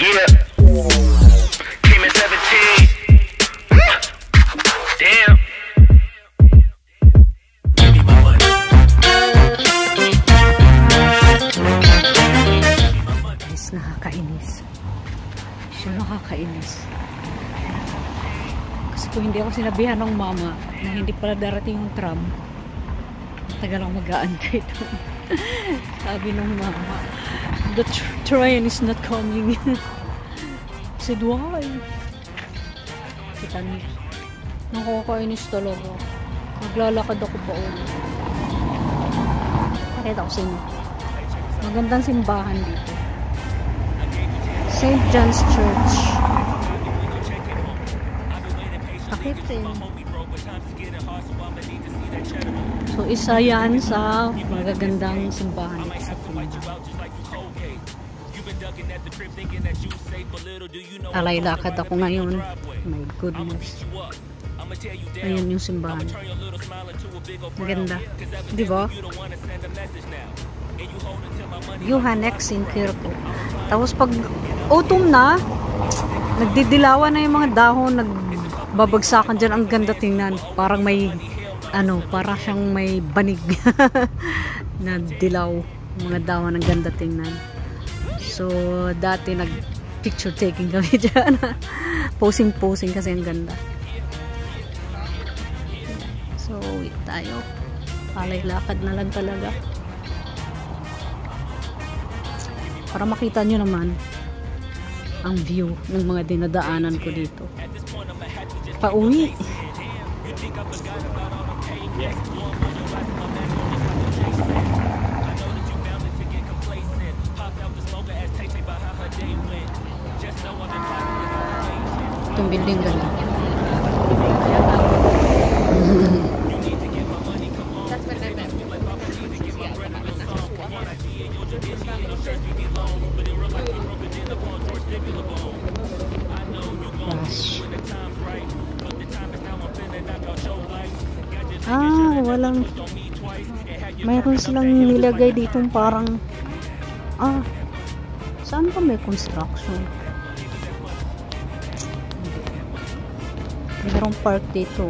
Yeah. Came at 17. Damn. Guys, nakakainis. So, nakakainis. Kasi kung hindi ako sinabihan ng mama na hindi pala darating yung tram, tagal lang mag-aantay ito. Sabi ng mama, the train is not coming. I said, why? Kita niyo. Nakakainis talaga. Naglalakad ako pa ulit. Pakita ko sa inyo. Magandang simbahan dito. St. John's Church. Bakit eh? So, isa yan sa magagandang simbahan dito sa Pilipinas. Alay-lakad ako ngayon. My goodness. Ayun yung simbahan. Maganda. Di ba? Johannex in Kirko. Tapos pag autumn na, nagdidilawan na yung mga dahon, nagbabagsakan dyan. Ang ganda tingnan. Parang may, para siyang may banig na dilaw. Mga dahon, ang ganda tingnan. So, dati nag-picture taking kami dyan. Posing-posing kasi ang ganda. So, wait tayo. Palay-lakad na lang talaga. Para makita nyo naman ang view ng mga dinadaanan ko dito. Pauwi. Itong building ganda. Walang mayroon silang nilagay ditong parang saan pa may construction? Mayroong park dito,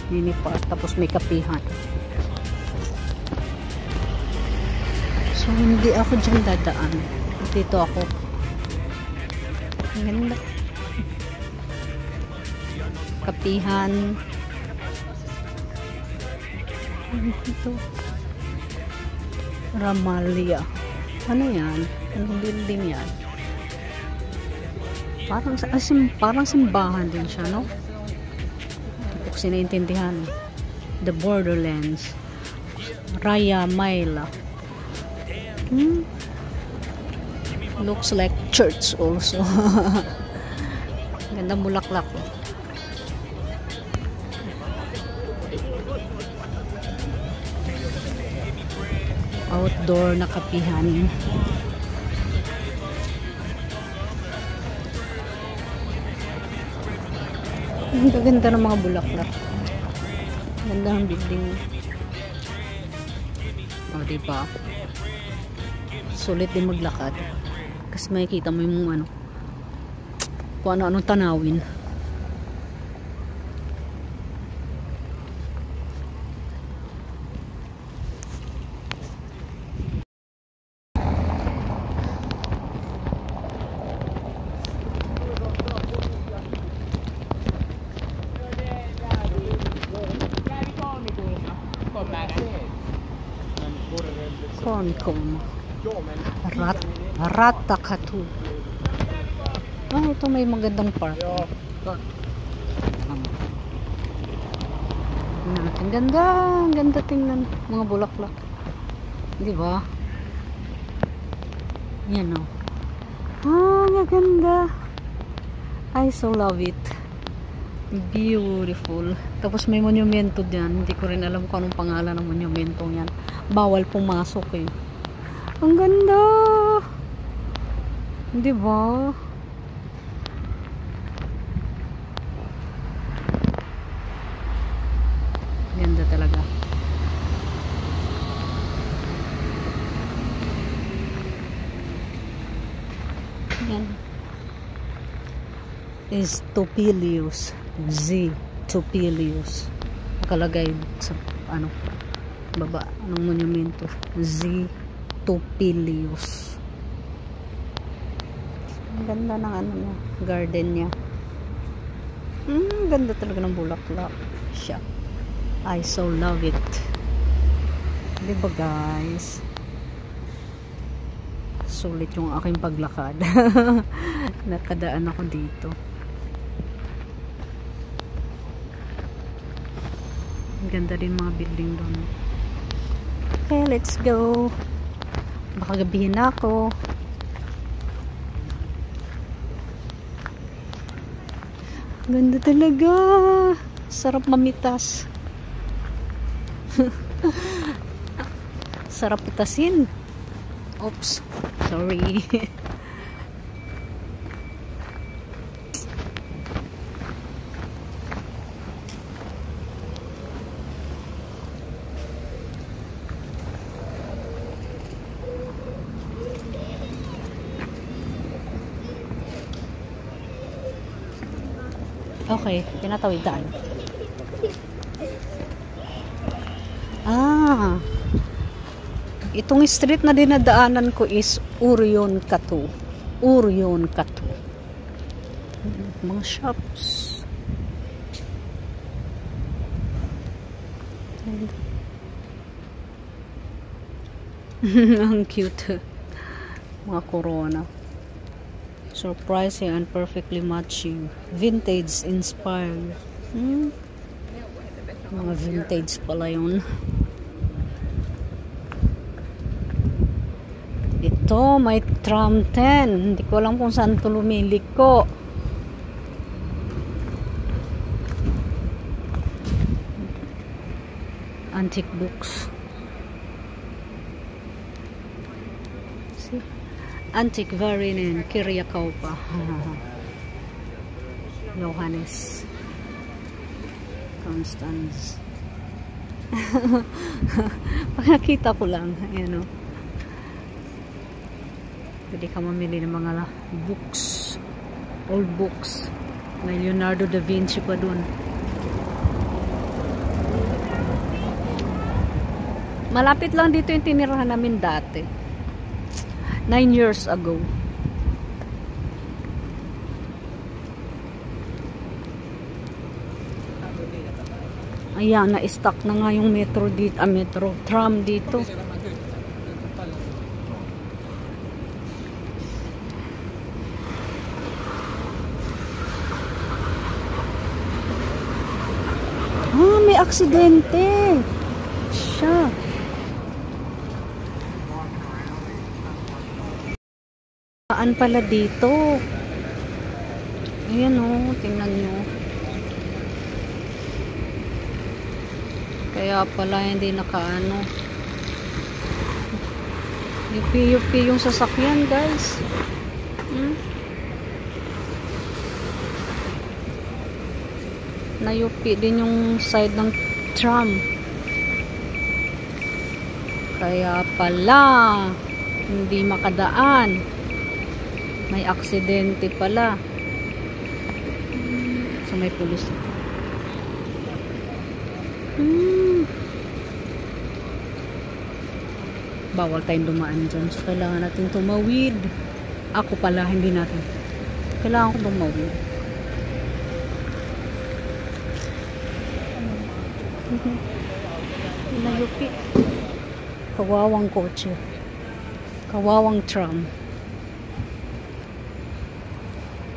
mini park, tapos may kapihan. So hindi ako dyan dadaan, dito ako. Ang ganda. Kapihan. Ito. Ramalia. Ano yan? Anong building yan? Parang simbahan din siya, no? Hindi ko kasi naintindihan. The Borderlands. Raya Maila. Looks like church also. Ganda bulaklak. Outdoor na kapihan. Ang ganda ng mga bulaklak. Ganda ang building. O, diba? Sulit din maglakad. Kasi makikita mo yung kung ano-anong tanawin. Konkon. Ratakatu. Ito may magandang park. Ang ganda. Ang ganda tingnan. Mga bulaklak. Diba? Yan o. Ang ganda. I so love it. Beautiful. Tapos may monumento dyan. Hindi ko rin alam kung anong pangalan ng monumento yan. Bawal pumasok eh. Ang ganda. Diba? Ganda talaga. Yan. Is Topilius. Z. Topilius. Nakalagay sa ano baba ng monumento. Z. Topilius. Ang ganda ng ano niya, garden niya. Ganda talaga ng bulaklak siya. I so love it. Diba guys? Sulit yung aking paglakad. Nakadaan ako dito. Ang ganda din mga building doon. Okay, let's go. Baka gabihin na ako. Ganda talaga. Sarap mamitas. Sarap pitasin. Oops. Sorry. Okay, pinatawid tayo. Itong street na dinadaanan ko is Orion Katu. Orion Katu. Mga shops. Ang cute. Mga corona. Surprising and perfectly matching. Vintage inspired. Mga vintage pala yun. Ito, may tram 10. Hindi ko alam kung saan ito lumiliko. Antique books. See? Antiquarian Kyriakoupa. Johannes Constance. Pag nakita ko lang, ayan o. Pwede ka mamili ng mga books, old books. May Leonardo da Vinci pa dun. Malapit lang dito yung tinirahan namin dati. 9 years ago. Ayan, na-stuck na nga yung metro dito, metro, tram dito. May aksidente. Siya. Saan pala dito? Ayan o, tingnan nyo. Kaya pala hindi nakaano. Yupi-yupi yung sasakyan, guys. Nayupi din yung side ng tram. Kaya pala hindi makadaan. May aksidente pala. So may pulis. Bawal tayong dumaan dyan. So kailangan natin tumawid. Ako pala, hindi natin. Kailangan ko tumawid. Nayupi. Kawawang kotse. Kawawang tram.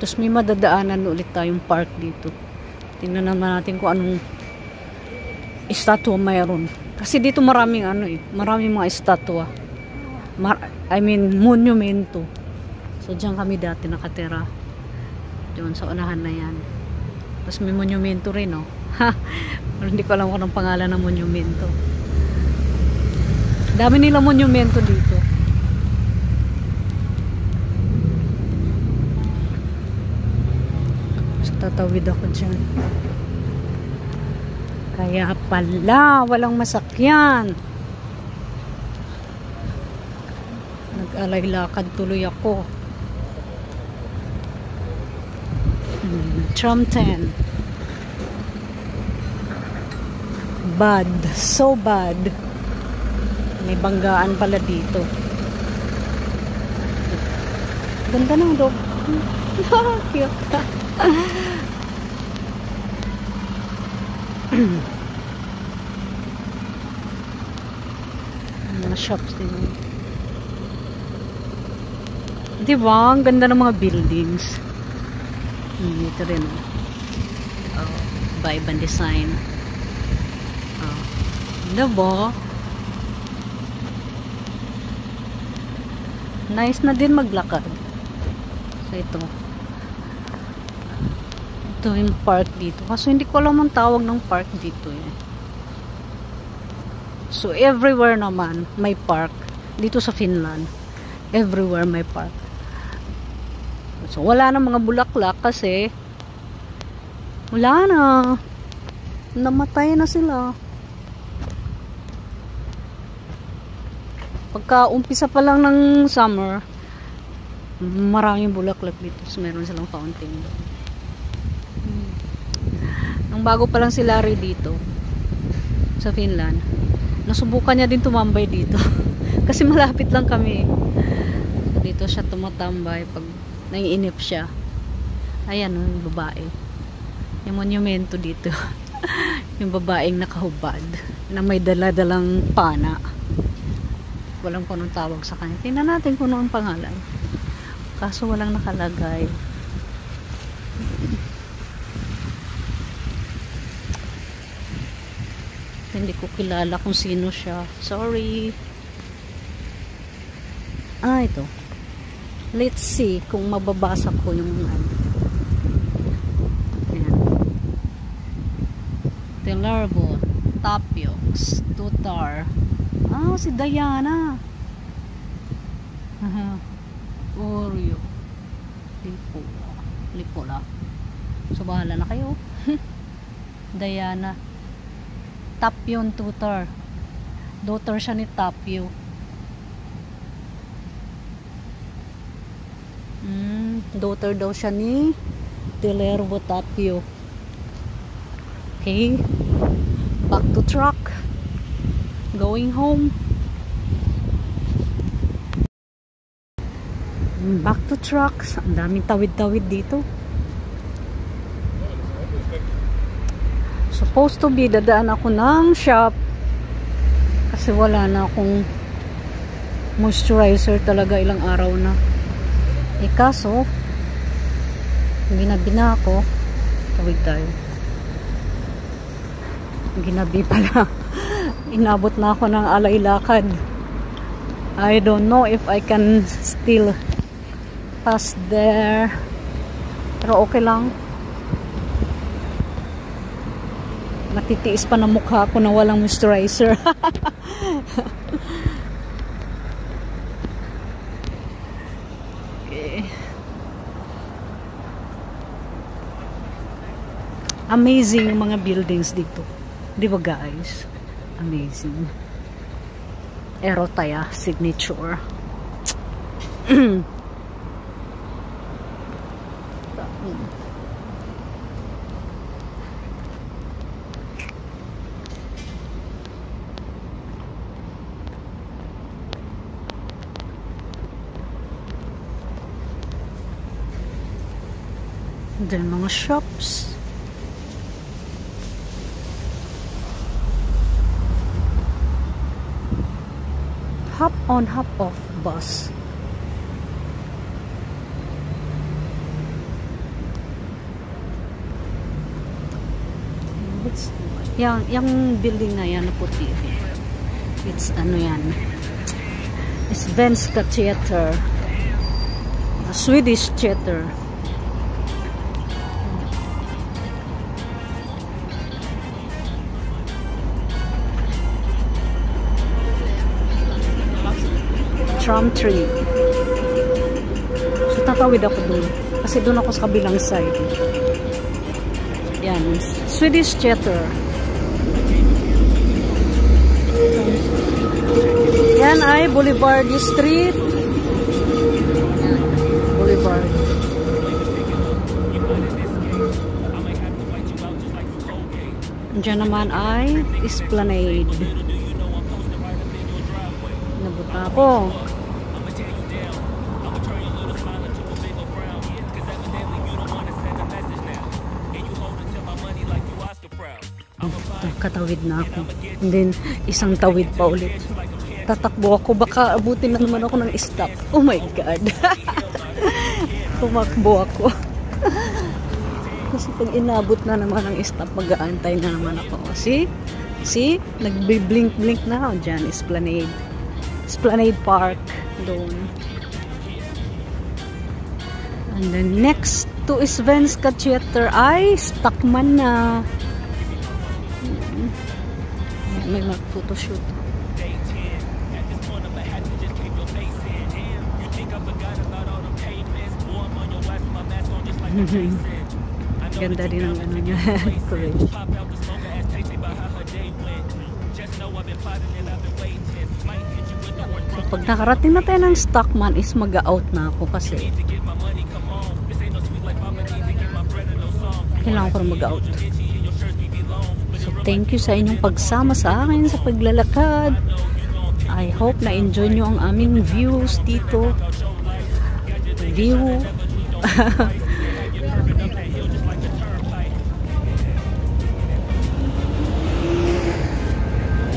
Tapos may madadaanan ulit tayong park dito. Tingnan naman natin kung anong estatwa mayroon. Kasi dito maraming ano maraming mga estatwa. I mean, monumento. So, dyan kami dati nakatira. Diyan sa unahan na yan. Tapos may monumento rin, oh. Pero hindi ko alam kung anong pangalan ng monumento. Dami nila monumento dito. So, tatawid ako dyan. Kaya pala, walang masakyan. Nag-alay lakad tuloy ako. Tram 10. Bad. So bad. May banggaan pala dito. Ganda ng dog. Cute. Mga shops din. Diba? Ang ganda ng mga buildings. Ito rin. Iba-ibang design. Diba? Nice na din maglakad. So ito. Ito yung park dito. Kaso hindi ko alam ang tawag ng park dito eh. So everywhere naman may park. Dito sa Finland. Everywhere may park. So wala na mga bulaklak kasi wala na. Namatay na sila. Pagka umpisa pa lang ng summer, maraming bulaklak dito. So, meron silang fountain. Nung bago pa lang si Larry dito, sa Finland, nasubukan niya din tumambay dito. Kasi malapit lang kami. So, dito siya tumatambay pag naiinip siya. Ayan, yung babae. Yung monumento dito. Yung babaeng nakahubad na may dala-dalang pana. Walang kung anong tawag sa kanya. Tingnan natin kung ano ang pangalan. Kaso walang nakalagay. Hindi ko kilala kung sino siya. Sorry. Ito. Let's see kung mababasa ko yung ano. Ayan. Telarbo, Tapiox, Tutar. Si Diana. Oreo. Lipo lang. So, bahala na kayo. Diana. Tapyon Tutor. Daughter siya ni Tapio. Daughter daw siya ni Telerbo Tapio. Okay. Back to truck. Going home. Back to trucks. Ang daming tawid-tawid dito. Supposed to be dadaan ako ng shop kasi wala na akong moisturizer talaga, ilang araw na. Kaso ginabi na ako. Tawid tayo. Ginabi pala. Inabot na ako ng alay lakad. I don't know if I can still pass there. Pero okay lang. Matitiis pa na mukha ko na walang moisturizer. Okay. Amazing yung mga buildings dito. Di ba guys? Amazing. Erotaya signature. Then mga shops. Hop on, hop off bus. Yung building na yan na puti. It's ano yan? It's Svenska Theater. A Swedish theater. Tram 3. So tatawid ako dun. Kasi dun ako sa kabilang side. Yan. Swedish theater. Yan ay Boulevard Street. Yan. Boulevard. Diyan naman ay Esplanade. Nabuta ako. Katawid na ako. And then, isang tawid pa ulit. Tatakbo ako. Baka abutin na naman ako ng stop. Oh my God. Tumakbo ako. Kasi pag inabot na naman ang stop, mag-aantay na naman ako. See? See? Nagbi-blink-blink na ako dyan. Esplanade. Esplanade Park. Doon. And then next to Svenska Theater ay Stockman na. May mag-photoshoot. Ganda din ang ano niya. So, pag nakarating na tayo ng Stockman is mag-out na ako kasi kailangan ko na mag-out. So, thank you sa inyong pagsama sa akin sa paglalakad. I hope na enjoy nyo ang aming views dito. View.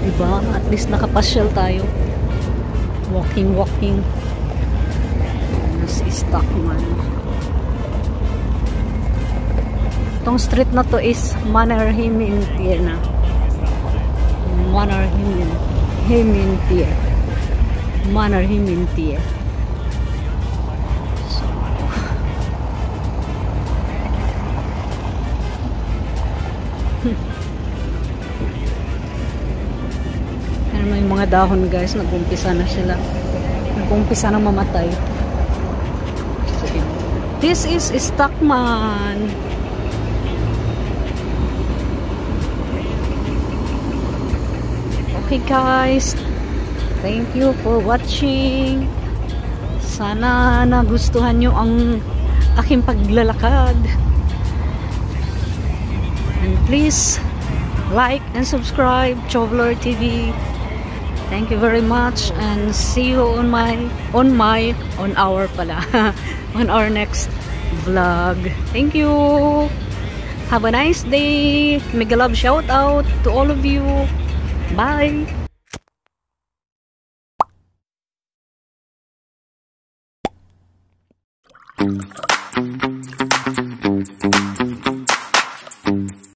Diba? At least nakapasyal tayo. Walking. Mas Stockman. Itong street na to is Mannerheimintier na. Mannerheimintier. So, ano may mga dahon guys, nag-umpisa na sila. Nag-umpisa na mamatay. So, this is Stockman. Okay guys, thank you for watching. Sana nagustuhan nyo ang aking paglalakad. And please like and subscribe Chowvlor TV. Thank you very much and see you on our on our next vlog. Thank you. Have a nice day. Mega love shout out to all of you. Bye!